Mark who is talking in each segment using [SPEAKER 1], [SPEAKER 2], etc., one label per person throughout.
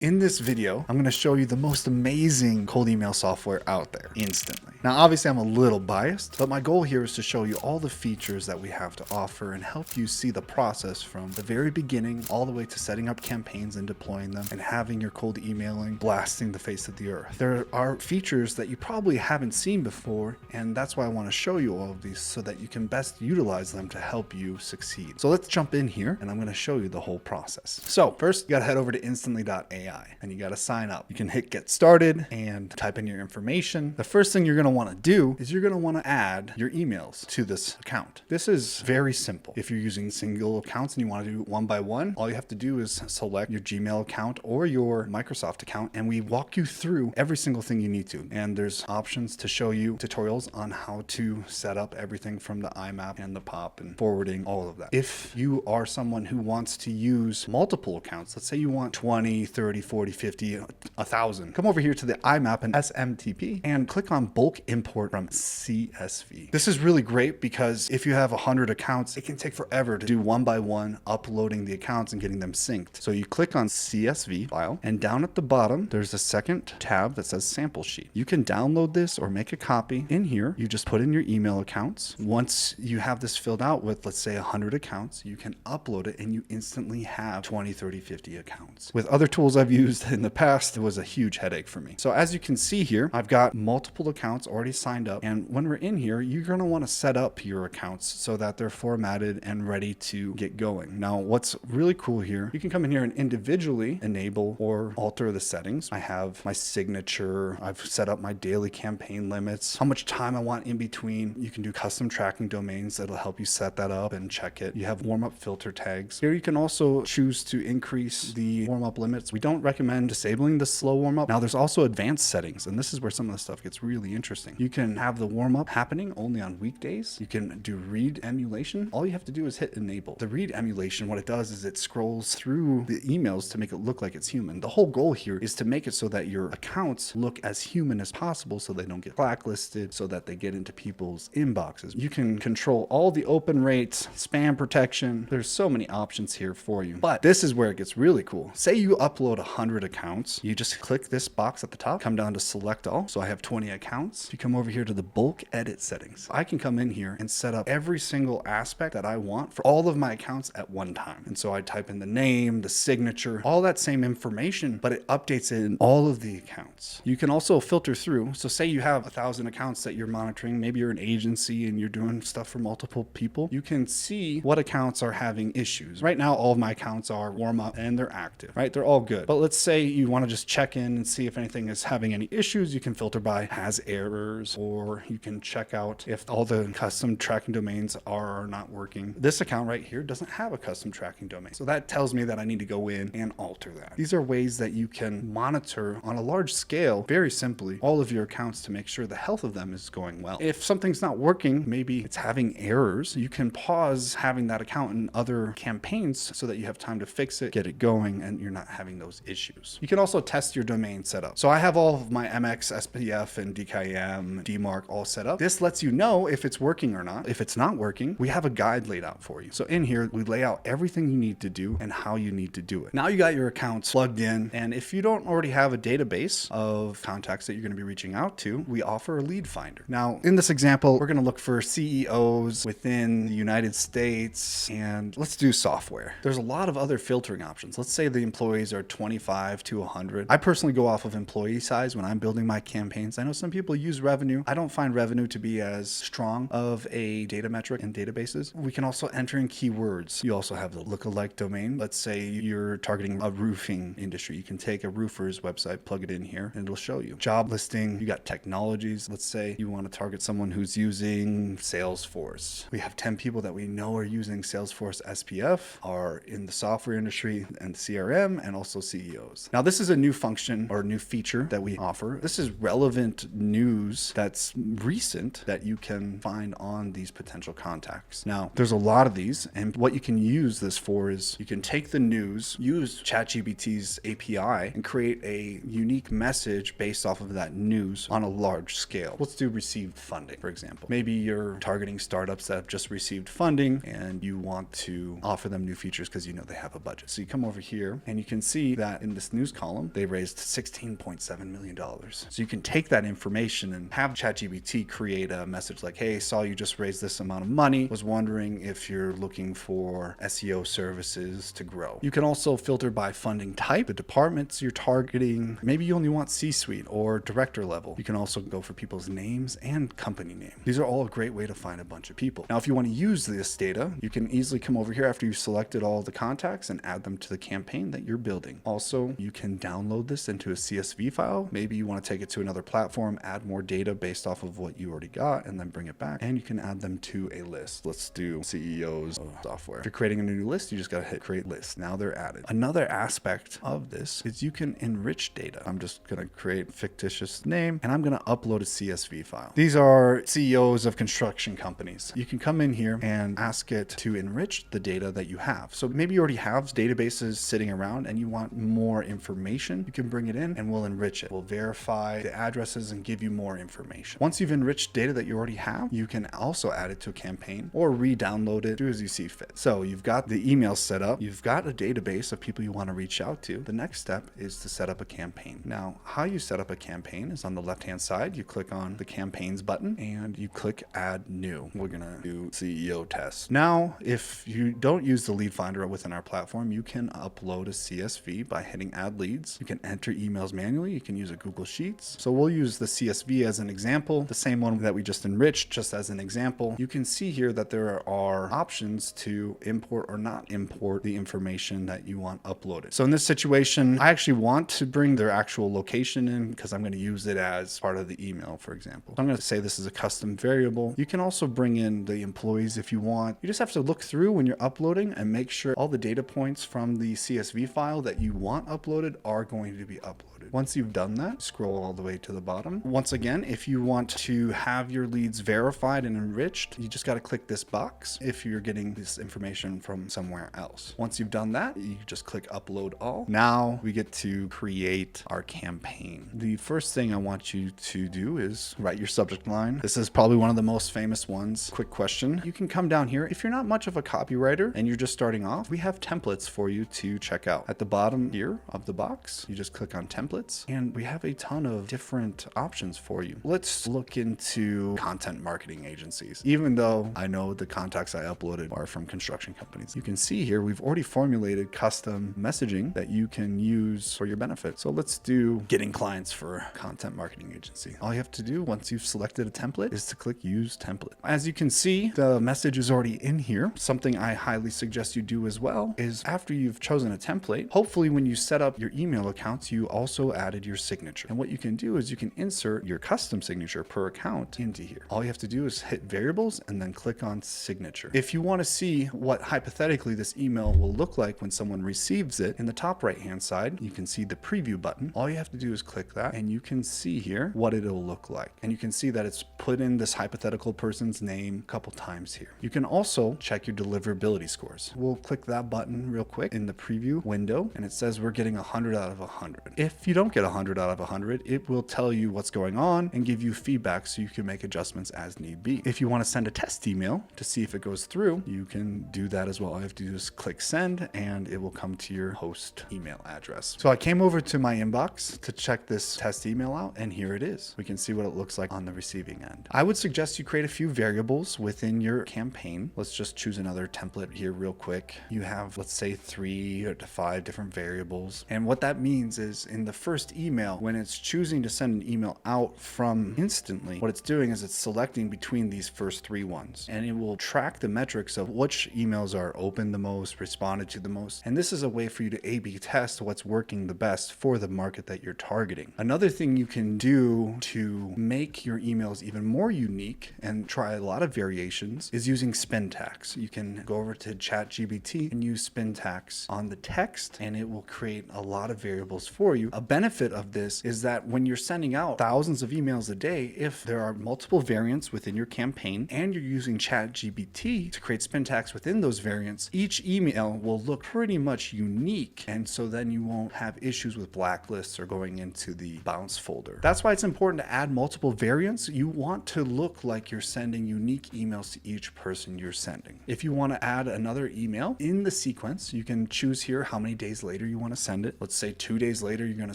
[SPEAKER 1] In this video, I'm going to show you the most amazing cold email software out there instantly. Now, obviously I'm a little biased, but my goal here is to show you all the features that we have to offer and help you see the process from the very beginning all the way to setting up campaigns and deploying them and having your cold emailing blasting the face of the earth. There are features that you probably haven't seen before, and that's why I want to show you all of these so that you can best utilize them to help you succeed. So let's jump in here and I'm going to show you the whole process. So first, you got to head over to instantly.ai. And you got to sign up. You can hit get started and type in your information. The first thing you're going to want to do is you're going to want to add your emails to this account. This is very simple. If you're using single accounts and you want to do it one by one, all you have to do is select your Gmail account or your Microsoft account, and we walk you through every single thing you need to. And there's options to show you tutorials on how to set up everything from the IMAP and the POP and forwarding, all of that. If you are someone who wants to use multiple accounts, let's say you want 20, 30, 40, 50, 1,000. Come over here to the IMAP and SMTP and click on bulk import from CSV. This is really great because if you have 100 accounts, it can take forever to do one by one uploading the accounts and getting them synced. So you click on CSV file, and down at the bottom, there's a second tab that says sample sheet. You can download this or make a copy. In here, you just put in your email accounts. Once you have this filled out with, let's say 100 accounts, you can upload it and you instantly have 20, 30, 50 accounts. With other tools I've used in the past, it was a huge headache for me. So as you can see here, I've got multiple accounts already signed up. And when we're in here, you're going to want to set up your accounts so that they're formatted and ready to get going. Now, what's really cool here, you can come in here and individually enable or alter the settings. I have my signature. I've set up my daily campaign limits, how much time I want in between. You can do custom tracking domains that'll help you set that up and check it. You have warm-up filter tags. Here you can also choose to increase the warm-up limits. We don't recommend disabling the slow warm-up. Now there's also advanced settings, and this is where some of the stuff gets really interesting. You can have the warm-up happening only on weekdays. You can do read emulation. All you have to do is hit enable. The read emulation, what it does is it scrolls through the emails to make it look like it's human. The whole goal here is to make it so that your accounts look as human as possible so they don't get blacklisted, so that they get into people's inboxes. You can control all the open rates, spam protection. There's so many options here for you. But this is where it gets really cool. Say you upload 100 accounts. You just click this box at the top, come down to select all. So I have 20 accounts. If you come over here to the bulk edit settings, I can come in here and set up every single aspect that I want for all of my accounts at one time. And so I type in the name, the signature, all that same information, but it updates it in all of the accounts. You can also filter through. So say you have 1,000 accounts that you're monitoring. Maybe you're an agency and you're doing stuff for multiple people. You can see what accounts are having issues. Right now, all of my accounts are warm up and they're active, right? They're all good. But let's say you want to just check in and see if anything is having any issues. You can filter by has errors, or you can check out if all the custom tracking domains are not working. This account right here doesn't have a custom tracking domain. So that tells me that I need to go in and alter that. These are ways that you can monitor on a large scale, very simply, all of your accounts to make sure the health of them is going well. If something's not working, maybe it's having errors, you can pause having that account in other campaigns so that you have time to fix it, get it going, and you're not having those issues. You can also test your domain setup. So I have all of my MX, SPF, and DKIM, DMARC all set up. This lets you know if it's working or not. If it's not working, we have a guide laid out for you. So in here, we lay out everything you need to do and how you need to do it. Now you got your accounts plugged in, and if you don't already have a database of contacts that you're going to be reaching out to, we offer a lead finder. Now, in this example, we're going to look for CEOs within the United States, and let's do software. There's a lot of other filtering options. Let's say the employees are 25 to 100. I personally go off of employee size when I'm building my campaigns. I know some people use revenue. I don't find revenue to be as strong of a data metric in databases. We can also enter in keywords. You also have the lookalike domain. Let's say you're targeting a roofing industry. You can take a roofer's website, plug it in here, and it'll show you. Job listing, you got technologies. Let's say you want to target someone who's using Salesforce. We have 10 people that we know are using Salesforce SPF, are in the software industry and CRM, and also CEOs. Now, this is a new function or new feature that we offer. This is relevant news that's recent that you can find on these potential contacts. Now, there's a lot of these, and what you can use this for is you can take the news, use ChatGPT's API, and create a unique message based off of that news on a large scale. Let's do received funding, for example. Maybe you're targeting startups that have just received funding and you want to offer them new features because you know they have a budget. So you come over here and you can see that that in this news column, they raised $16.7 million. So you can take that information and have ChatGPT create a message like, hey, saw you just raised this amount of money. Was wondering if you're looking for SEO services to grow. You can also filter by funding type, the departments you're targeting. Maybe you only want C-suite or director level. You can also go for people's names and company name. These are all a great way to find a bunch of people. Now, if you want to use this data, you can easily come over here after you've selected all the contacts and add them to the campaign that you're building. Also, you can download this into a CSV file. Maybe you want to take it to another platform, add more data based off of what you already got, and then bring it back. And you can add them to a list. Let's do CEOs of software. If you're creating a new list, you just got to hit create list. Now they're added. Another aspect of this is you can enrich data. I'm just going to create a fictitious name and I'm going to upload a CSV file. These are CEOs of construction companies. You can come in here and ask it to enrich the data that you have. So maybe you already have databases sitting around and you want more information. You can bring it in and we'll enrich it. We'll verify the addresses and give you more information. Once you've enriched data that you already have, you can also add it to a campaign or re-download it, do as you see fit. So you've got the email set up. You've got a database of people you want to reach out to. The next step is to set up a campaign. Now, how you set up a campaign is on the left-hand side. You click on the campaigns button and you click add new. We're going to do CEO test. Now, if you don't use the lead finder within our platform, you can upload a CSV by hitting add leads. You can enter emails manually. You can use a Google Sheets. So we'll use the CSV as an example, the same one that we just enriched, just as an example. You can see here that there are options to import or not import the information that you want uploaded. So in this situation, I actually want to bring their actual location in because I'm going to use it as part of the email, for example. So I'm going to say this is a custom variable. You can also bring in the employees if you want. You just have to look through when you're uploading and make sure all the data points from the CSV file that you want uploaded are going to be uploaded. Once you've done that, scroll all the way to the bottom. Once again, if you want to have your leads verified and enriched, you just got to click this box if you're getting this information from somewhere else. Once you've done that, you just click upload all. Now we get to create our campaign. The first thing I want you to do is write your subject line. This is probably one of the most famous ones. Quick question. You can come down here. If you're not much of a copywriter and you're just starting off, we have templates for you to check out. At the bottom here of the box, you just click on templates and we have a ton of different options for you. Let's look into content marketing agencies. Even though I know the contacts I uploaded are from construction companies, you can see here we've already formulated custom messaging that you can use for your benefit. So let's do getting clients for content marketing agency. All you have to do once you've selected a template is to click use template. As you can see, the message is already in here. Something I highly suggest you do as well is after you've chosen a template, hopefully when you set up your email accounts, you also added your signature. And what you can do is you can insert your custom signature per account into here. All you have to do is hit variables and then click on signature. If you want to see what hypothetically this email will look like when someone receives it, in the top right hand side, you can see the preview button. All you have to do is click that and you can see here what it'll look like. And you can see that it's put in this hypothetical person's name a couple times here. You can also check your deliverability scores. We'll click that button real quick in the preview window and it says we're getting 100 out of 100. If you don't get 100 out of 100, it will tell you what's going on and give you feedback so you can make adjustments as need be. If you want to send a test email to see if it goes through, you can do that as well. All you have to do is click send and it will come to your host email address. So I came over to my inbox to check this test email out and here it is. We can see what it looks like on the receiving end. I would suggest you create a few variables within your campaign. Let's just choose another template here real quick. You have, let's say 3 to 5 different variables. And what that means is in the first email, when it's choosing to send an email out from Instantly, what it's doing is it's selecting between these first 3 ones and it will track the metrics of which emails are opened the most, responded to the most. And this is a way for you to A/B test what's working the best for the market that you're targeting. Another thing you can do to make your emails even more unique and try a lot of variations is using spin tags. You can go over to ChatGPT and use spin tags on the text and it will create a lot of variables for you. A benefit of this is that when you're sending out thousands of emails a day, if there are multiple variants within your campaign and you're using ChatGPT to create spin tags within those variants, each email will look pretty much unique. And so then you won't have issues with blacklists or going into the bounce folder. That's why it's important to add multiple variants. You want to look like you're sending unique emails to each person you're sending. If you want to add another email in the sequence, you can choose here how many days later you want to send it. Let's say 2 days later, you're going to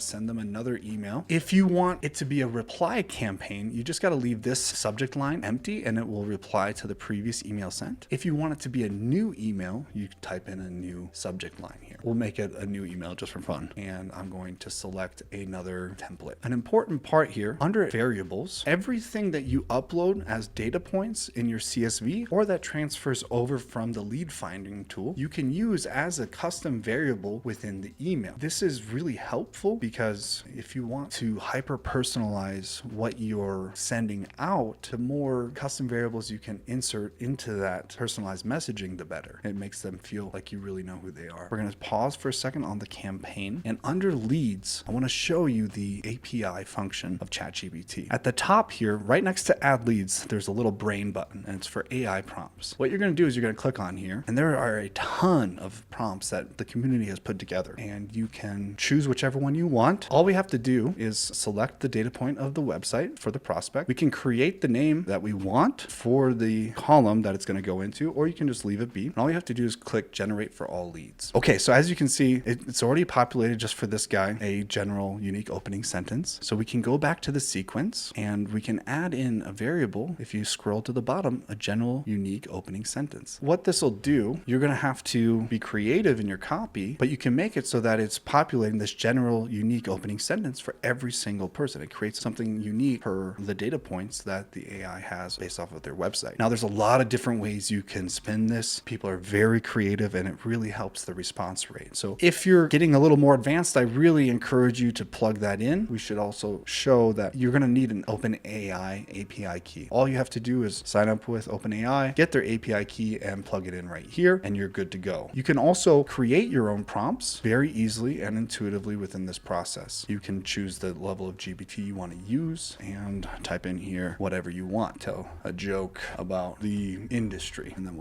[SPEAKER 1] send them another email. If you want it to be a reply campaign, you just got to leave this subject line empty and it will reply to the previous email sent. If you want it to be a new email, you type in a new subject line here. We'll make it a new email just for fun. And I'm going to select another template. An important part here, under variables, everything that you upload as data points in your CSV or that transfers over from the lead finding tool, you can use as a custom variable within the email. This is really helpful because if you want to hyper personalize what you're sending out, the more custom variables you can insert into that personalized messaging, the better. It makes them feel like you really know who they are. We're going to pause for a second on the campaign, and under leads, I want to show you the API function of ChatGPT. At the top here, right next to add leads, there's a little brain button, and it's for AI prompts. What you're going to do is you're going to click on here, and there are a ton of prompts that the community has put together, and you can choose whichever one you want. All we have to do is select the data point of the website for the prospect. We can create the name that we want for the column that it's going to go into, or you can just leave it be. And all you have to do is click generate for all leads. Okay, so as you can see, it's already populated just for this guy, a general unique opening sentence. So we can go back to the sequence and we can add in a variable. If you scroll to the bottom, a general unique opening sentence. What this will do, you're going to have to be creative in your copy, but you can make it so that it's populating this general unique opening sentence for every single person. It creates something unique for the data points that the AI has based off of their website. Now, there's a lot of different ways you can spin this. People are very creative and it really helps the response rate. So if you're getting a little more advanced, I really encourage you to plug that in. We should also show that you're going to need an OpenAI API key. All you have to do is sign up with OpenAI, get their API key and plug it in right here, and you're good to go. You can also create your own prompts very easily and intuitively within this process. You can choose the level of GPT you want to use and type in here whatever you want. Tell a joke about the industry, and then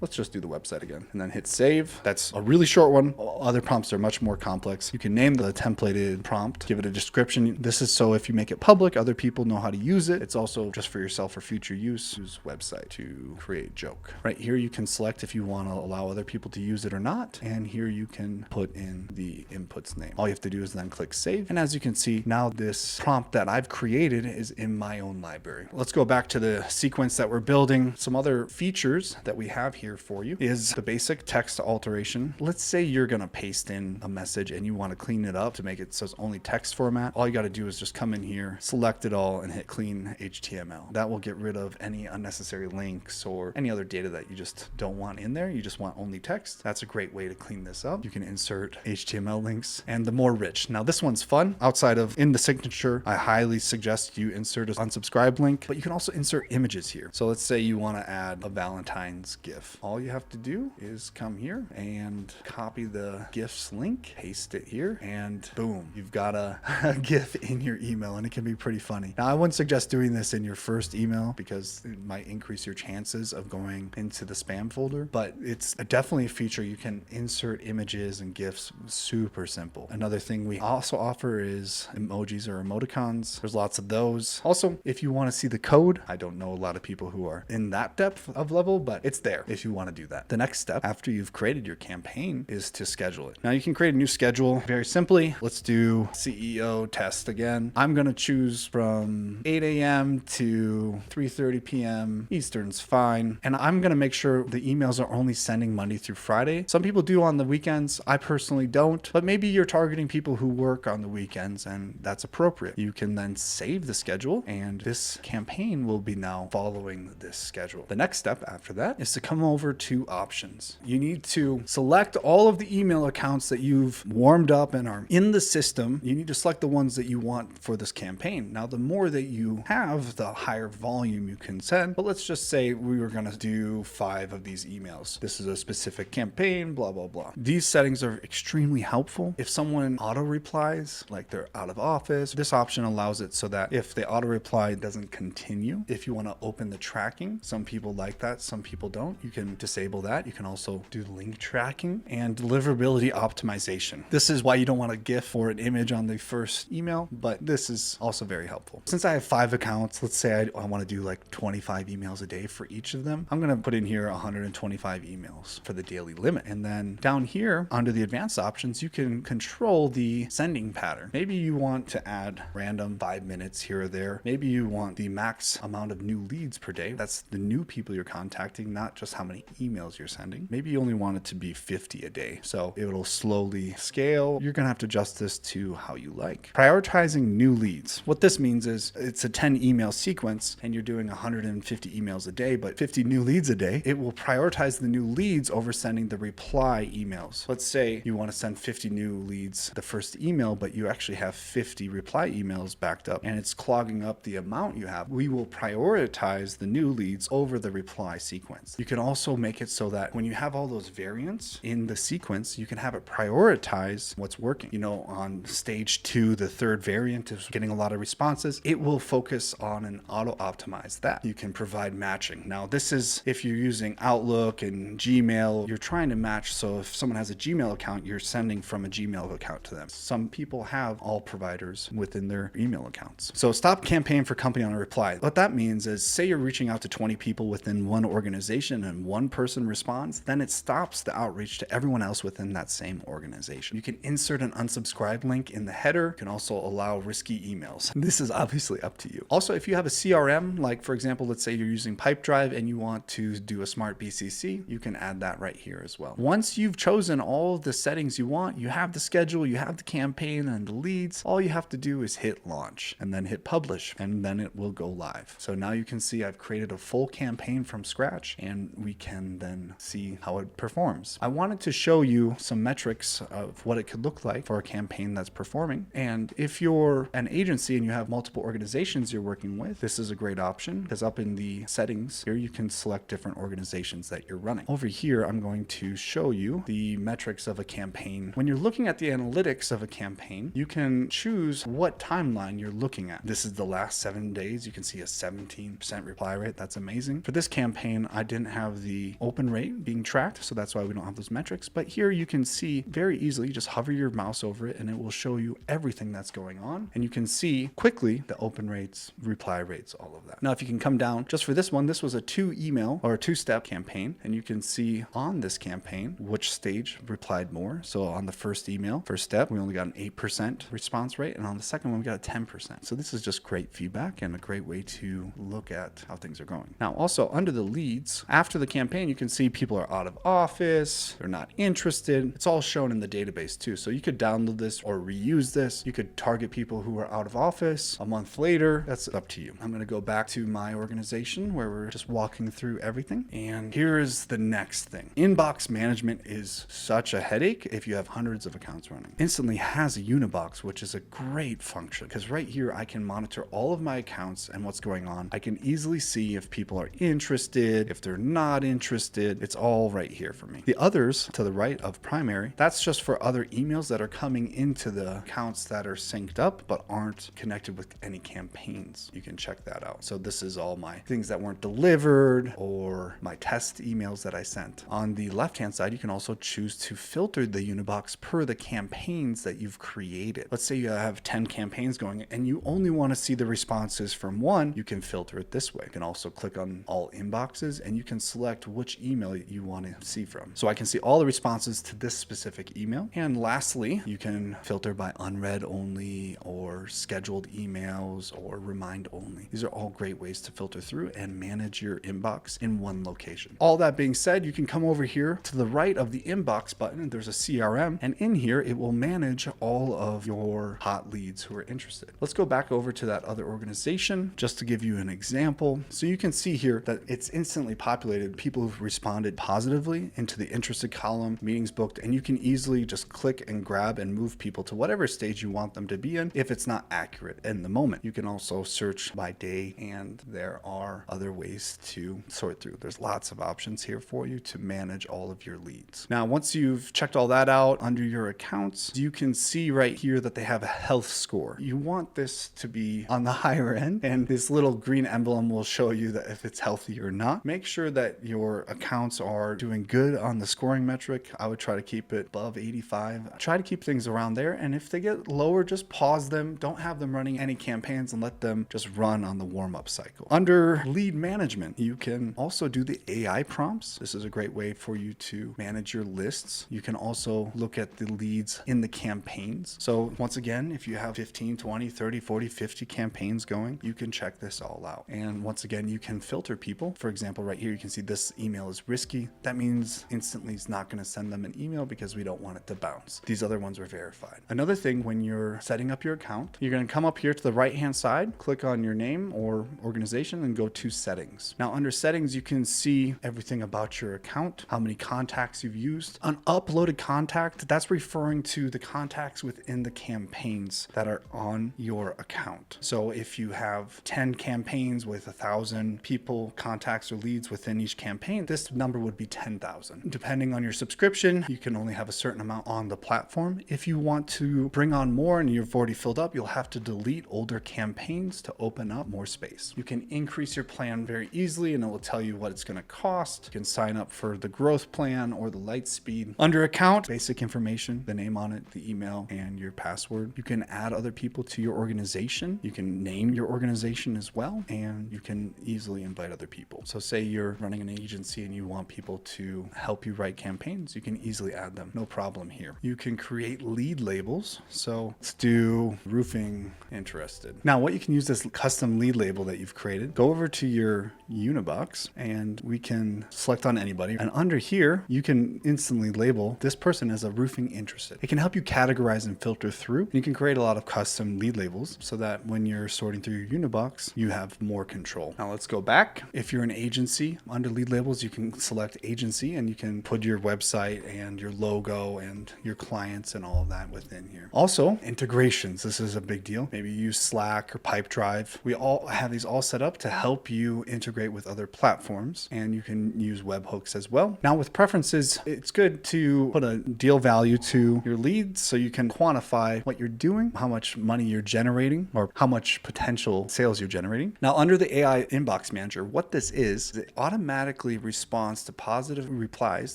[SPEAKER 1] let's just do the website again, and then hit save. That's a really short one. Other prompts are much more complex. You can name the templated prompt, give it a description. This is so if you make it public, other people know how to use it. It's also just for yourself for future use. Use website to create joke. Right here, you can select if you want to allow other people to use it or not. And here you can put in the input's name. All you have to do is then click save. And as you can see, now this prompt that I've created is in my own library. Let's go back to the sequence that we're building. Some other features that we have here for you is the basic text alteration. Let's say you're going to paste in a message and you want to clean it up to make it so it's only text format. All you got to do is just come in here, select it all, and hit clean HTML. That will get rid of any unnecessary links or any other data that you just don't want in there. You just want only text. That's a great way to clean this up. You can insert HTML links and the more rich. Now this one's fun. Outside of in the signature, I highly suggest you insert an unsubscribe link, but you can also insert images here. So let's say you want to add a Valentine's GIF. All you have to do is come here and copy the GIF's link, paste it here, and boom, you've got a GIF in your email, and it can be pretty funny. Now, I wouldn't suggest doing this in your first email because it might increase your chances of going into the spam folder, but it's definitely a feature. You can insert images and GIFs super simple. Another thing we also offer is emojis or emoticons. There's lots of those. Also, if you want to see the code, I don't know a lot of people who are in that depth of level, but it's there if you want to do that. The next step after you've created your campaign is to schedule it. Now you can create a new schedule very simply. Let's do CEO test again. I'm going to choose from 8 a.m. to 3:30 p.m. Eastern's fine. And I'm going to make sure the emails are only sending Monday through Friday. Some people do on the weekends. I personally don't, but maybe you're targeting people who work on the weekends and that's appropriate. You can then save the schedule and this campaign will be now following this schedule. The next step after that is to come over to options. You need to select all of the email accounts that you've warmed up and are in the system. You need to select the ones that you want for this campaign. Now, the more that you have, the higher volume you can send. But let's just say we were going to do 5 of these emails. This is a specific campaign, blah, blah, blah. These settings are extremely helpful. If someone auto replies, like they're out of office, this option allows it so that if the auto reply doesn't continue, if you want to open the tracking, some people like that, some people don't. You can disable that. You can also do link tracking and deliverability optimization. This is why you don't want a GIF or an image on the first email, but this is also very helpful. Since I have 5 accounts, let's say I want to do like 25 emails a day for each of them. I'm going to put in here 125 emails for the daily limit. And then down here under the advanced advanced options, you can control the sending pattern. Maybe you want to add random 5 minutes here or there. Maybe you want the max amount of new leads per day. That's the new people you're contacting, not just how many emails you're sending. Maybe you only want it to be 50 a day. So it'll slowly scale. You're going to have to adjust this to how you like. Prioritizing new leads. What this means is it's a 10 email sequence and you're doing 150 emails a day, but 50 new leads a day. It will prioritize the new leads over sending the reply emails. Let's say you want to send 50 new leads the first email, but you actually have 50 reply emails backed up and it's clogging up the amount you have. We will prioritize the new leads over the reply sequence. You can also make it so that when you have all those variants in the sequence, you can have it prioritize what's working. You know, on stage 2, the third variant is getting a lot of responses. It will focus on and auto-optimize that. You can provide matching. Now, this is if you're using Outlook and Gmail, you're trying to match. So if someone has a Gmail account, you're sending from a Gmail account to them. Some people have all providers within their email accounts. So stop campaign for company on a reply. What that means is, say you're reaching out to 20 people within one organization and one person responds, then it stops the outreach to everyone else within that same organization. You can insert an unsubscribe link in the header. You can also allow risky emails. This is obviously up to you. Also, if you have a CRM, like for example, let's say you're using Pipedrive and you want to do a smart BCC, you can add that right here as well. Once you've chosen all the settings you want, you have the schedule, you have the campaign and the leads, all you have to do is hit launch and then hit publish and then it will go live. So now you can see I've created a full campaign from scratch and we can then see how it performs. I wanted to show you some metrics of what it could look like for a campaign that's performing. And if you're an agency and you have multiple organizations you're working with, this is a great option because up in the settings here, you can select different organizations that you're running. Over here, I'm going to show you the metrics of a campaign. When you're looking at the analytics of a campaign, you can choose what timeline you're looking at. This is the last 7 days. You can see a 17% reply rate. That's amazing. For this campaign, I didn't have the open rate being tracked, so that's why we don't have those metrics. But here you can see very easily, just hover your mouse over it and it will show you everything that's going on. And you can see quickly the open rates, reply rates, all of that. Now, if you can come down just for this one, this was a 2-email or a 2-step campaign. And you can see on this campaign, which stage replied more. So on the first email, first step, we only got an 8% response rate. And on the second one, we got a 10%. So this is just great feedback and a great way to look at how things are going. Now, also under the leads, after the campaign, you can see people are out of office, they're not interested. It's all shown in the database too. So you could download this or reuse this. You could target people who are out of office a month later. That's up to you. I'm going to go back to my organization where we're just walking through everything. And here is the next thing. Inbox management is such a headache if you have hundreds of accounts running. Instantly has a Unibox, which is a great function because right here I can monitor all of my accounts and what's going on. I can easily see if people are interested, if they're not interested. It's all right here for me. The others to the right of primary, that's just for other emails that are coming into the accounts that are synced up but aren't connected with any campaigns. You can check that out. So this is all my things that weren't delivered or my test emails that I sent. On the left-hand side, you can also choose to filter the Unibox per the campaigns that you've created. Let's say you have 10 campaigns going and you only want to see the responses from one, you can filter it this way. You can also click on all inboxes and you can select which email you want to see from. So I can see all the responses to this specific email. And lastly, you can filter by unread only or scheduled emails or remind only. These are all great ways to filter through and manage your inbox in one location. All that being said, you can come over here to the right of the inbox button. There's a CRM, and in here it will manage all of your hot leads who are interested. Let's go back over to that other organization just to give you an example. So you can see here that it's instantly populated people who've responded positively into the interested column, meetings booked, and you can easily just click and grab and move people to whatever stage you want them to be in if it's not accurate in the moment. You can also search by day, and there are other ways to sort through. There's lots of options here for you to manage all of your leads. Now, once you've checked all that out under your accounts, you can see right here that they have a health score. You want this to be on the higher end, and this little green emblem will show you that if it's healthy or not. Make sure that your accounts are doing good on the scoring metric. I would try to keep it above 85. Try to keep things around there, and if they get lower, just pause them. Don't have them running any campaigns and let them just run on the warm-up cycle. Under lead management, you can also do the AI prompts. This is a great way for you to manage your lists. You can also also look at the leads in the campaigns. So once again, if you have 15, 20, 30, 40, 50 campaigns going, you can check this all out. And once again, you can filter people. For example, right here, you can see this email is risky. That means Instantly is not going to send them an email because we don't want it to bounce. These other ones are verified. Another thing, when you're setting up your account, you're going to come up here to the right-hand side, click on your name or organization and go to settings. Now under settings, you can see everything about your account, how many contacts you've used. An uploaded contact, that's referring to the contacts within the campaigns that are on your account. So if you have 10 campaigns with 1,000 people, contacts or leads within each campaign, this number would be 10,000. Depending on your subscription, you can only have a certain amount on the platform. If you want to bring on more and you've already filled up, you'll have to delete older campaigns to open up more space. You can increase your plan very easily and it will tell you what it's going to cost. You can sign up for the growth plan or the light speed. Under account, basic information, the name on it, the email, and your password. You can add other people to your organization. You can name your organization as well, and you can easily invite other people. So say you're running an agency and you want people to help you write campaigns, you can easily add them. No problem here. You can create lead labels. So let's do roofing interested. Now what you can use this custom lead label that you've created, go over to your Unibox and we can select on anybody. And under here, you can instantly label this person as a roofing interested. It can help you categorize and filter through. You can create a lot of custom lead labels so that when you're sorting through your Unibox, you have more control. Now let's go back. If you're an agency, under lead labels, you can select agency and you can put your website and your logo and your clients and all of that within here. Also, integrations. This is a big deal. Maybe you use Slack or Pipedrive. We all have these all set up to help you integrate with other platforms, and you can use webhooks as well. Now with preferences, it's good to put a deal value to your leads so you can quantify what you're doing, how much money you're generating, or how much potential sales you're generating. Now under the AI inbox manager, what this is, it automatically responds to positive replies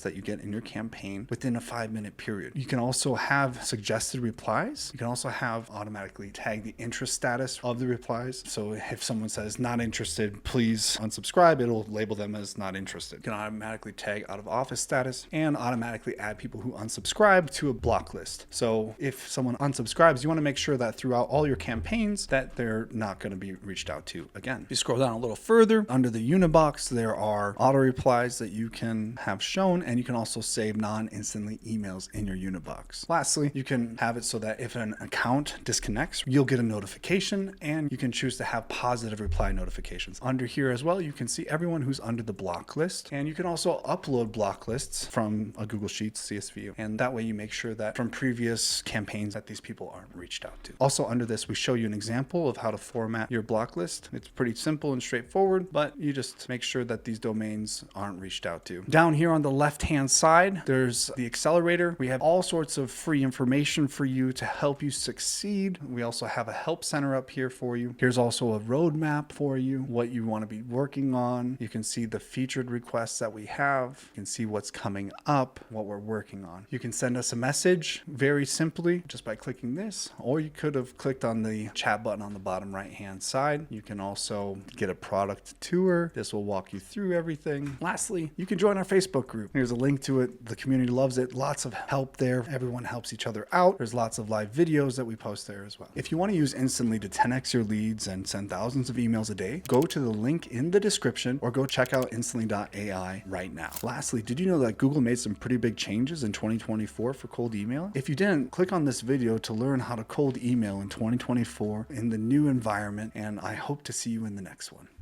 [SPEAKER 1] that you get in your campaign within a 5-minute period. You can also have suggested replies. You can also have automatically tag the interest status of the replies. So if someone says not interested, please unsubscribe, it'll label them as not interested. You can automatically tag out of office status and automatically add people who unsubscribe to a block list. So if someone unsubscribes, you want to make sure that throughout all your campaigns that they're not going to be reached out to again. If you scroll down a little further, under the Unibox, there are auto replies that you can have shown, and you can also save non-instantly emails in your Unibox. Lastly, you can have it so that if an account disconnects, you'll get a notification, and you can choose to have positive reply notifications. Under here as well, you can see everyone who's under the block list, and you can also upload block lists from a Google Sheets CSV view, and that way you make sure that from previous campaigns that these people aren't reached out to. Also under this, we show you an example of how to format your block list. It's pretty simple and straightforward, but you just make sure that these domains aren't reached out to. Down here on the left-hand side, there's the accelerator. We have all sorts of free information for you to help you succeed. We also have a help center up here for you. Here's also a roadmap for you, what you want to be working on. You can see the featured requests that we have. You can see what's coming up, what we're working on. You can send us a message very simply just by clicking this, or you could have clicked on the chat button on the bottom right-hand side. You can also get a product tour. This will walk you through everything. Lastly, you can join our Facebook group. Here's a link to it. The community loves it. Lots of help there. Everyone helps each other out. There's lots of live videos that we post there as well. If you want to use Instantly to 10x your leads and send thousands of emails a day, go to the link in the description or go check out instantly.ai right now. Lastly, did you know that Google made some pretty big changes in 2024 for cold email? If you didn't, click on this video to learn how to cold email in 2024 in the new environment, and I hope to see you in the next one.